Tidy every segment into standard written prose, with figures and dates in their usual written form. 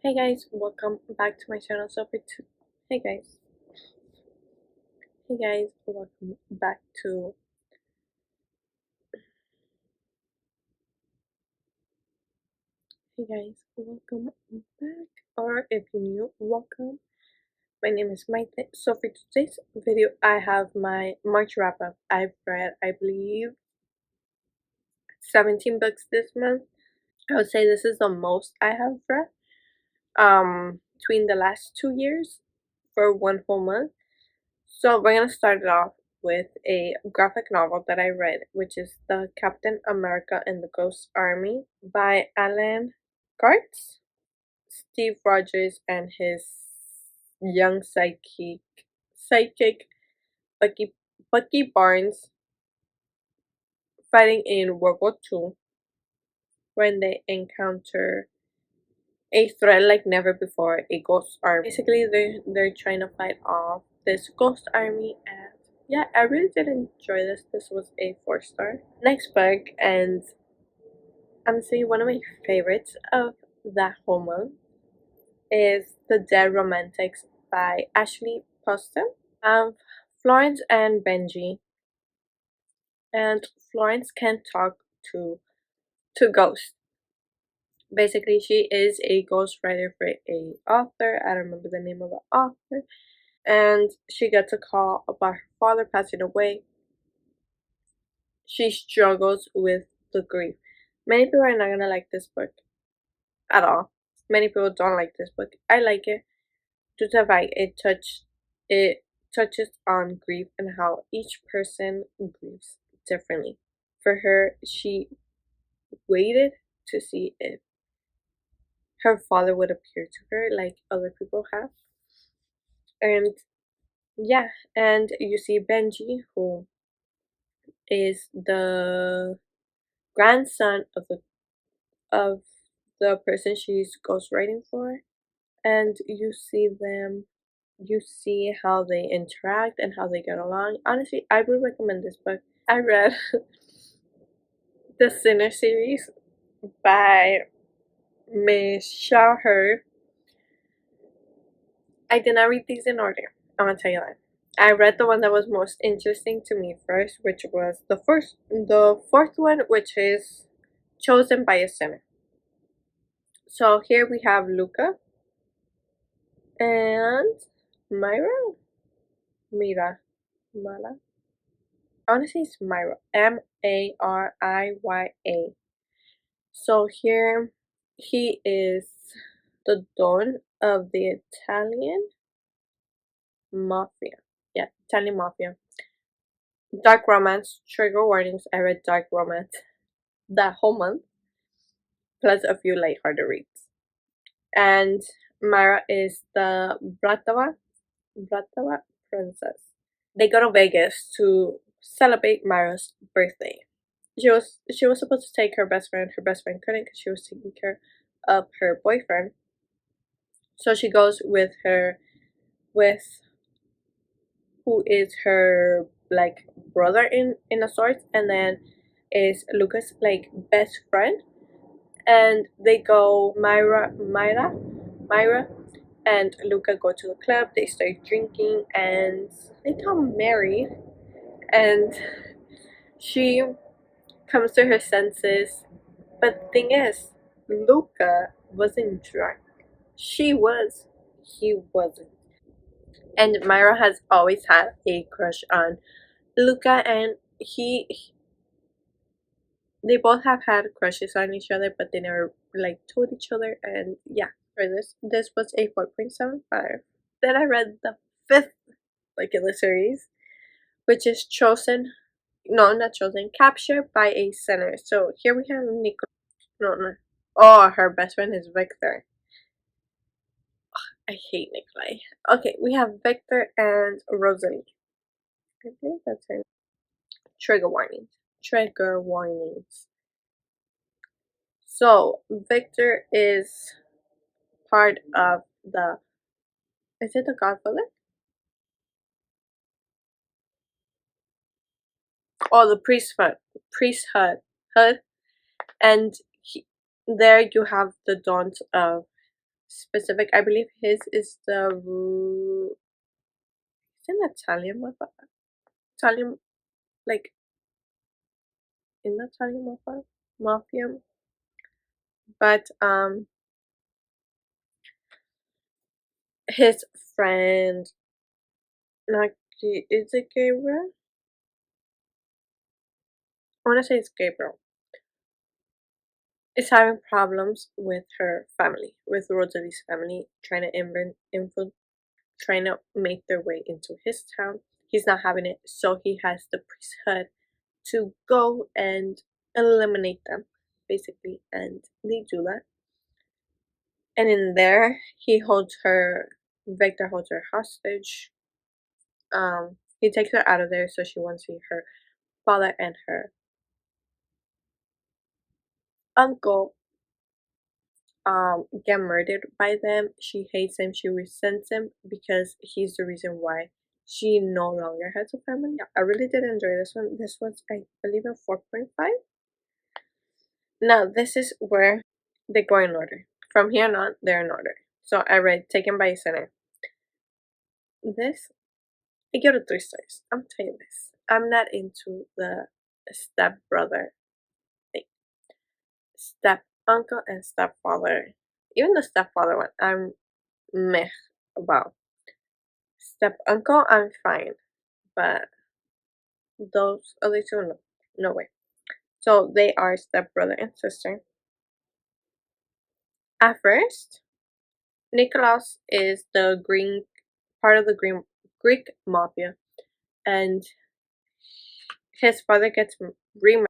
Hey guys, welcome back to my channel. Hey guys, welcome back to Hey guys, welcome back. Or if you're new, welcome. My name is Maite. So for today's video, I have my March wrap up. I've read, I believe, 17 books this month. I would say this is the most I have read. Between the last 2 years for one whole month. So we're gonna start it off with a graphic novel that I read, which is The Captain America and the Ghost Army by Alan Gartz. Steve Rogers and his young sidekick Bucky Barnes fighting in World War II when they encounter a threat like never before, a ghost army. Basically, they're trying to fight off this ghost army, and yeah, I really did enjoy this. This was a 4-star. Next book, and I'm saying one of my favorites of that whole month is The Dead Romantics by Ashley Poston. Florence and Benji, and Florence can talk to ghosts. Basically, she is a ghostwriter for a author. I don't remember the name of the author. And she gets a call about her father passing away. She struggles with the grief. Many people are not gonna like this book at all. Many people don't like this book. I like it due to the fact it touches on grief and how each person grieves differently. For her, she waited to see if her father would appear to her like other people have. And yeah, and you see Benji, who is the grandson of the person she's ghostwriting for, and you see how they interact and how they get along. Honestly, I would recommend this book. I read the Sinner series by Miss Shaw Hurd. I did not read these in order. I'm gonna tell you that. I read the one that was most interesting to me first, which was the fourth one, which is Chosen by a Sinner. So here we have Luca and Myra. Mira. Mala. Honestly, it's Myra. Mariya. So here he is the Don of the Italian Mafia. Yeah, Italian Mafia. Dark romance, trigger warnings. I read dark romance that whole month, plus a few lighthearted reads. And Myra is the Bratava princess. They go to Vegas to celebrate Myra's birthday. She was supposed to take her best friend. Her best friend couldn't because she was taking care of her boyfriend. So she goes with who is her like brother in a sort, and then is Lucas like best friend. And they go Myra and Luca go to the club. They start drinking and they become married. And she comes to her senses. But the thing is, Luca wasn't drunk. She was. He wasn't. And Myra has always had a crush on Luca, and they both have had crushes on each other, but they never like told each other. And yeah, for this was a 4.75. Then I read the fifth like in the series, which is Chosen. No, not Chosen. Captured by a Sinner. So here we have Nico. No. Oh, her best friend is Victor. I hate Nikolai. Okay, we have Victor and Rosalie. I think that's her. Trigger warnings. Trigger warnings. So Victor is part of the. Is it the Godfather? Oh, the priesthood, and there you have the dons of specific. I believe his is it's an Italian mafia. Italian, like in the Italian mafia. But his friend, not is it Gabriel? I want to say it's Gabriel. Is having problems with her family, with Rosalie's family, trying to trying to make their way into his town. He's not having it, so he has the priesthood to go and eliminate them, basically, and they do that. And in there, Victor holds her hostage. He takes her out of there so she won't see her father and her uncle get murdered by them. She hates him, she resents him because he's the reason why she no longer has a family. I really did enjoy this one. This was, I believe, a 4.5. Now this is where they go in order. From here on, they're in order. So I read Taken by a Sinner. This, I give it 3 stars. I'm telling you this. I'm not into the stepbrother thing. Step uncle and stepfather. Even the stepfather one, I'm meh about. Step uncle, I'm fine. But those other two, no. No way. So they are stepbrother and sister. At first, Nicholas is the part of the Greek mafia, and his father gets remarried.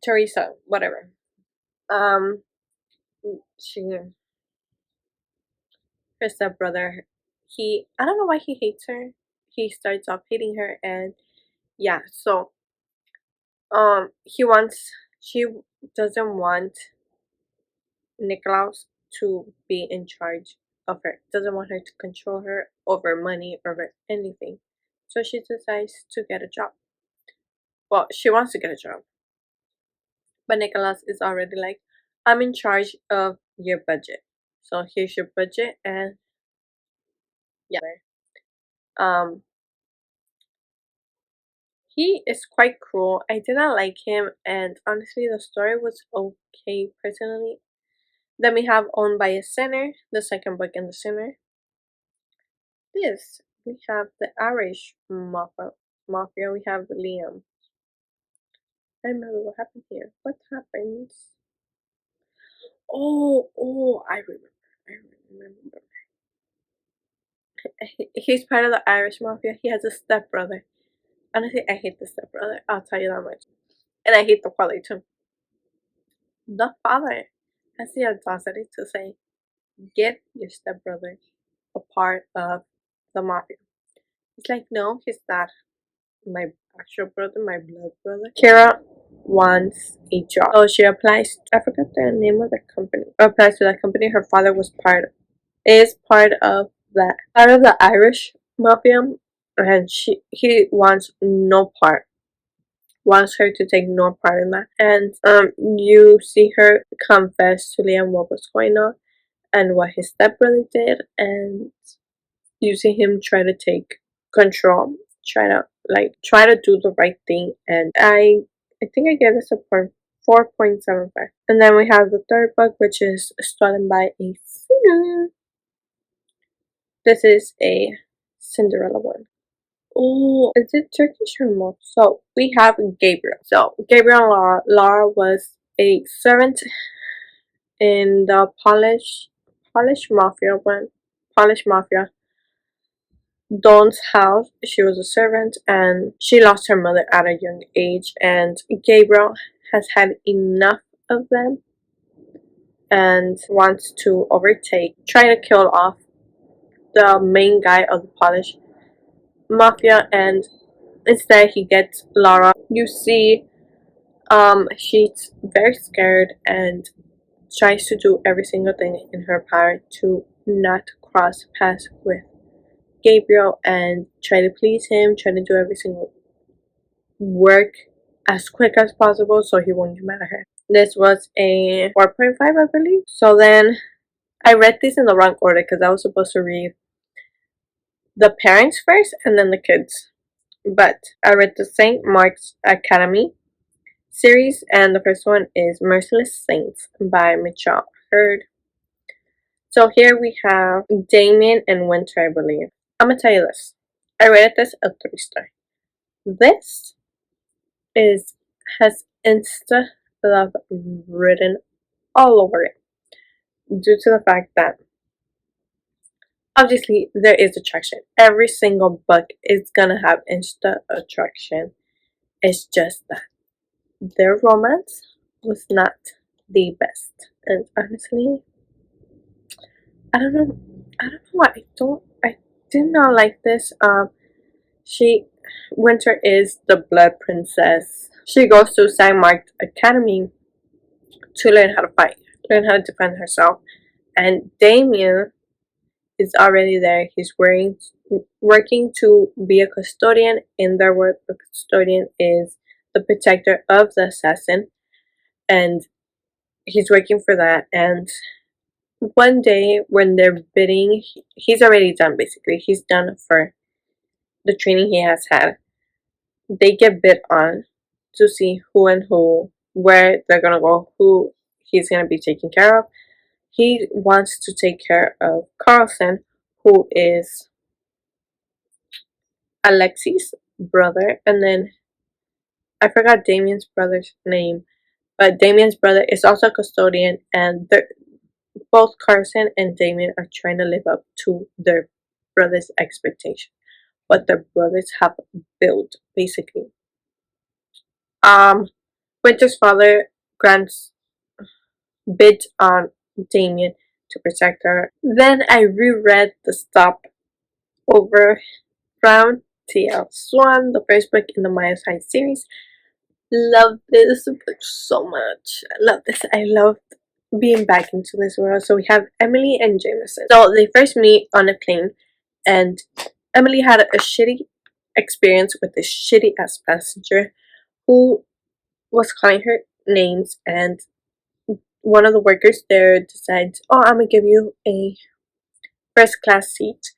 Teresa, whatever. She, her stepbrother, I don't know why he hates her. He starts off hating her, and yeah, so she doesn't want Nicholas to be in charge of her. Doesn't want her to control her over money, over anything. So she decides to get a job. Well, she wants to get a job. But Nicholas is already like, I'm in charge of your budget. So here's your budget, and yeah. Um he is quite cruel. I did not like him, and honestly the story was okay personally. Then we have Owned by a Sinner, the second book in the Sinner. This, we have the Irish Mafia. We have Liam. I remember what happened here. What happens? I remember. I remember. He's part of the Irish Mafia. He has a stepbrother. Honestly, I hate the stepbrother. I'll tell you that much. And I hate the father too. The father has the audacity to say, get your stepbrother a part of the mafia. He's like, no, he's not my actual brother, my blood brother. Kira wants a job. So she applies, I forgot the name of the company. Applies to that company. Her father is part of the Irish mafia, and he wants no part. Wants her to take no part in that. And you see her confess to Liam what was going on and what his stepbrother did, and you see him try to take control, try to do the right thing. And I think I gave this a 4.75. And then we have the third book, which is Stolen by a Sinner. This is a Cinderella one. Oh, is it Turkish or more? So we have Gabriel. So Gabriel and Laura was a servant in the Polish mafia. Dawn's house. She was a servant, and she lost her mother at a young age, and Gabriel has had enough of them and wants to try to kill off the main guy of the Polish mafia, and instead he gets Laura. You see, she's very scared and tries to do every single thing in her power to not cross paths with Gabriel and try to please him, try to do every single work as quick as possible so he won't get mad at her. This was a 4.5, I believe. So then I read this in the wrong order because I was supposed to read the parents first and then the kids. But I read the St. Mark's Academy series, and the first one is Merciless Saints by Michelle Hurd. So here we have Damien and Winter, I believe. I'm gonna tell you this. I rated this a 3-star. This is has insta love written all over it, due to the fact that obviously there is attraction. Every single book is gonna have insta attraction. It's just that their romance was not the best. And honestly, I don't know. I don't know why I did not like this. She Winter is the blood princess. She goes to St. Mark's Academy to learn how to fight, learn how to defend herself. And Damien is already there. He's working to be a custodian. In their work, the custodian is the protector of the assassin, and he's working for that. And one day when they're bidding, he's already done. Basically, he's done for the training he has had. They get bid on to see who and who, where they're gonna go, who he's gonna be taking care of. He wants to take care of Carlson, who is Alexi's brother, and then I forgot Damien's brother's name, but Damien's brother is also a custodian, and both Carlson and Damien are trying to live up to their brother's expectation, what their brothers have built, basically. Winter's father grants bids on Damien to protect her. Then I reread the Stop Over from T.L. Swan, the first book in the Maya Science series. Love this book so much. I love this. I loved being back into this world. So we have Emily and Jameson. So they first meet on a plane, and Emily had a shitty experience with this shitty ass passenger who was calling her names, and one of the workers there decides, oh, I'm gonna give you a first class seat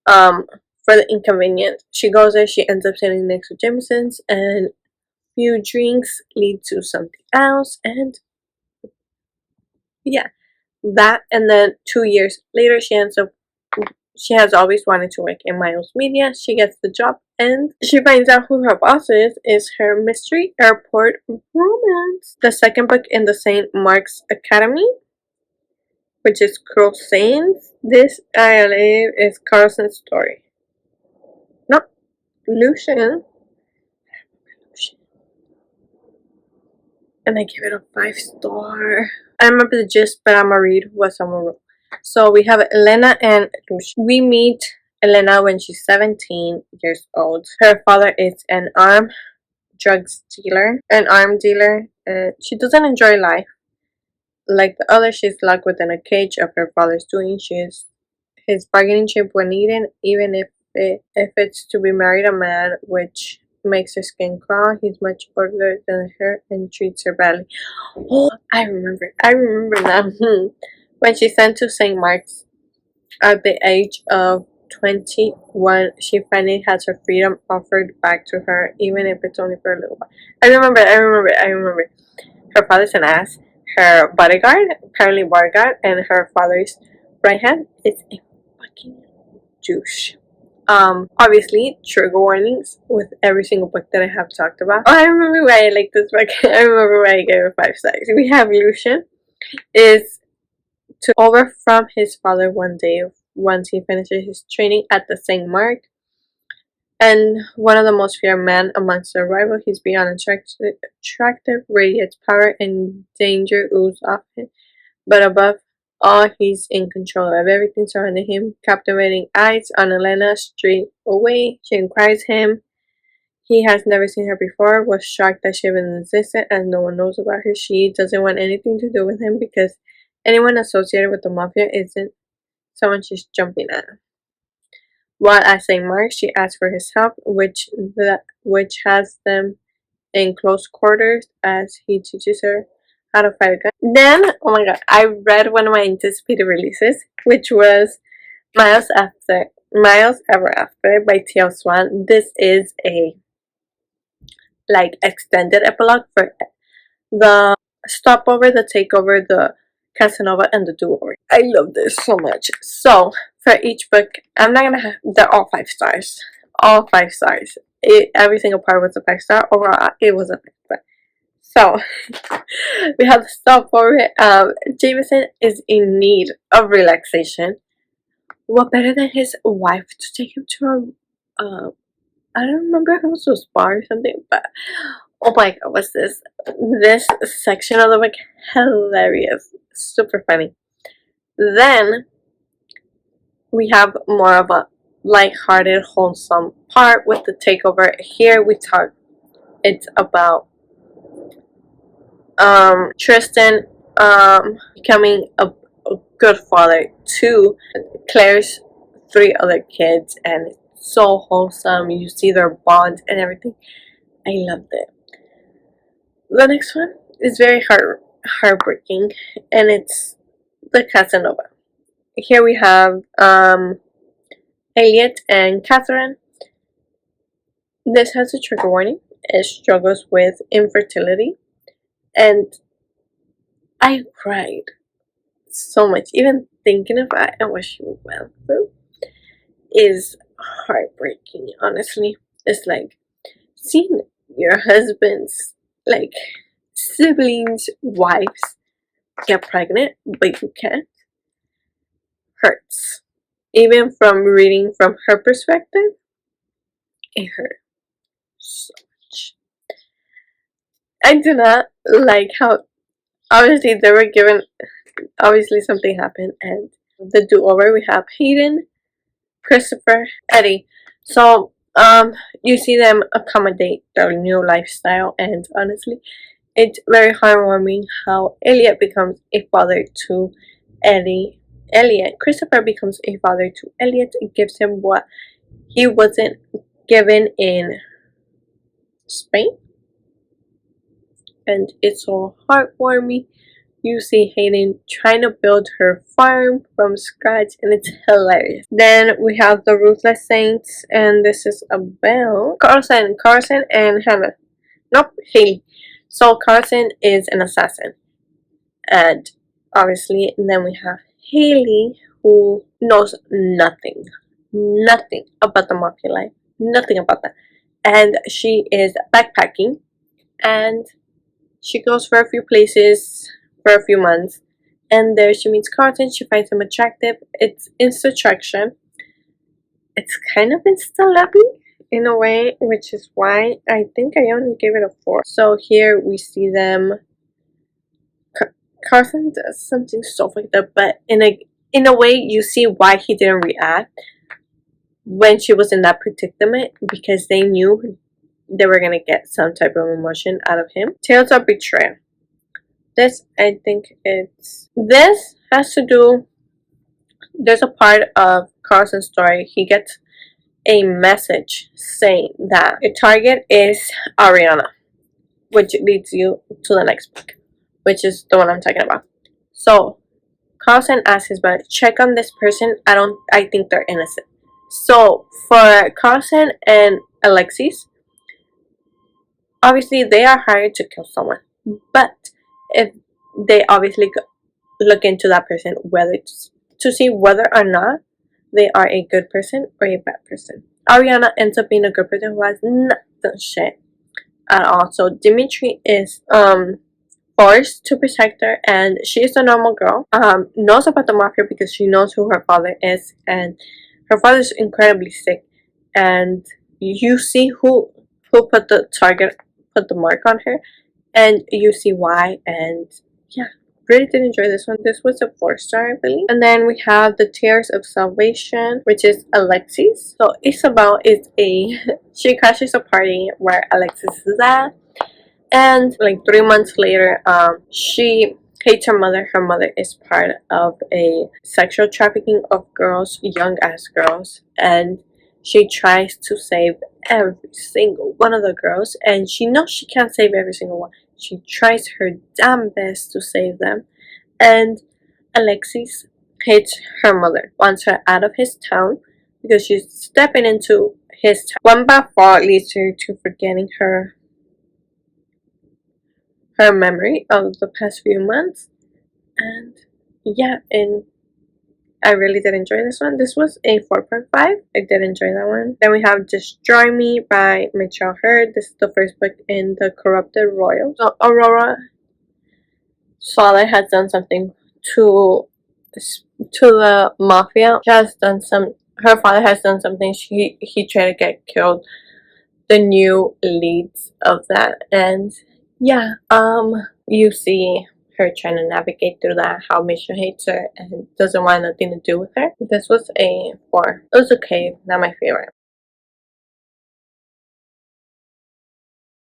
for the inconvenience. She goes there, she ends up sitting next to Jameson's, and few drinks lead to something else, and yeah, that. And then 2 years later, she has always wanted to work in Miles Media. She gets the job, and she finds out who her boss is her mystery airport romance. The second book in the St. Mark's Academy, which is Cruel Saints. This, I believe, is Carlson's story. No, Lucian. And I give it a 5-star. I remember the gist, but I'm gonna read what someone wrote. So we have Elena and Lucian. We meet Elena when she's 17 years old. Her father is an armed dealer. She doesn't enjoy life. Like the other, she's locked within a cage of her father's doing. She is his bargaining chip when needed, even if it's to be married a man, which makes her skin crawl. He's much older than her and treats her badly. Oh, I remember that. When she's sent to St. Mark's at the age of 21, she finally has her freedom offered back to her, even if it's only for a little while. I remember. Her father's an ass. Her bodyguard, apparently bodyguard, and her father's right hand is a fucking douche. Obviously, trigger warnings with every single book that I have talked about. Oh, I remember why I like this book. I remember why I gave it 5 stars. We have Lucian is to over from his father one day once he finishes his training at the St. Mark, and one of the most feared men amongst their rival. He's beyond attractive, radiates power, and danger ooze off him. But above all, he's in control of everything surrounding him. Captivating eyes on Elena straight away. She inquires him. He has never seen her before, was shocked that she even existed, as no one knows about her. She doesn't want anything to do with him because anyone associated with the mafia isn't someone she's jumping at. While at St. Mark, she asks for his help, which has them in close quarters as he teaches her How to Fight a Gun. Then, oh my god, I read one of my anticipated releases, which was Miles Ever After by T.L. Swan. This is a like extended epilogue for the Stopover, the Takeover, the Casanova, and the Do-Over. I love this so much. So for each book, I'm not gonna have, they're all 5 stars. All 5 stars. Every single part was a 5-star. Overall, it was a 5-star. So we have the Stopover. Jameson is in need of relaxation. What better than his wife to take him to a I don't remember if it was a spa or something, but oh my god, what's this? This section of the book, hilarious, super funny. Then we have more of a light-hearted, wholesome part with the Takeover. Here we talk. It's about Tristan becoming a good father to Claire's 3 other kids, and it's so wholesome. You see their bond and everything. I loved it. The next one is very heartbreaking, and it's the Casanova. Here we have Elliot and Catherine. This has a trigger warning. It struggles with infertility, and I cried so much. Even thinking about it and what she went through is heartbreaking, honestly. It's like seeing your husband's like siblings' wives get pregnant, but you can't, hurts. Even from reading from her perspective, it hurt so much. I do not like how obviously they were given, obviously something happened, and the Do-Over we have Hayden, Christopher, Eddie. So you see them accommodate their new lifestyle, and honestly it's very heartwarming how Elliot becomes a father to Elliot. Christopher becomes a father to Elliot and gives him what he wasn't given in Spain, and it's so heartwarming. You see Hayden trying to build her farm from scratch, and it's hilarious. Then we have the Ruthless Saints, and this is about Carson and Hannah. Nope, Haley. So Carson is an assassin, and obviously, and then we have Haley, who knows nothing about the mafia life, nothing about that, and she is backpacking, and she goes for a few places for a few months, and there she meets Carson. She finds him attractive. It's insta attraction. It's kind of insta loving in a way, which is why I think I only gave it a 4. So here we see them. Carson does something so fucked up, but in a way you see why he didn't react when she was in that predicament, because they knew they were gonna get some type of emotion out of him. Tales of Betrayal. This, I think this has to do, there's a part of Carson's story, he gets a message saying that the target is Ariana, which leads you to the next book, which is the one I'm talking about. So Carson asks his brother, check on this person, I think they're innocent. So for Carson and Alexis, obviously they are hired to kill someone, but if they obviously look into that person, whether to see whether or not they are a good person or a bad person. Ariana ends up being a good person who has not done shit at all. So Dimitri is forced to protect her, and she is a normal girl. Knows about the mafia because she knows who her father is, and her father is incredibly sick. And you see who put the mark on her, and you see why. And yeah, really did enjoy this one. This was a 4-star, I believe. And then we have the Tears of Salvation, which is Alexis. So Isabel is she crashes a party where Alexis is at, and like 3 months later, she hates her mother. Her mother is part of a sexual trafficking of girls, young ass girls, and she tries to save every single one of the girls, and she knows she can't save every single one. She tries her damn best to save them, and Alexis hates her mother, wants her out of his town because she's stepping into his town. One bad fall leads her to forgetting her memory of the past few months, and yeah, and I really did enjoy this one. This was a 4.5. I did enjoy that one. Then we have Destroy Me by Michelle Hurd. This is the first book in the Corrupted Royal. So Aurora's father has done something to the mafia. Her father has done something. He tried to get killed. The new leads of that, and yeah, you see her trying to navigate through that, how Misha hates her and doesn't want nothing to do with her. This was a 4. It was okay, not my favorite.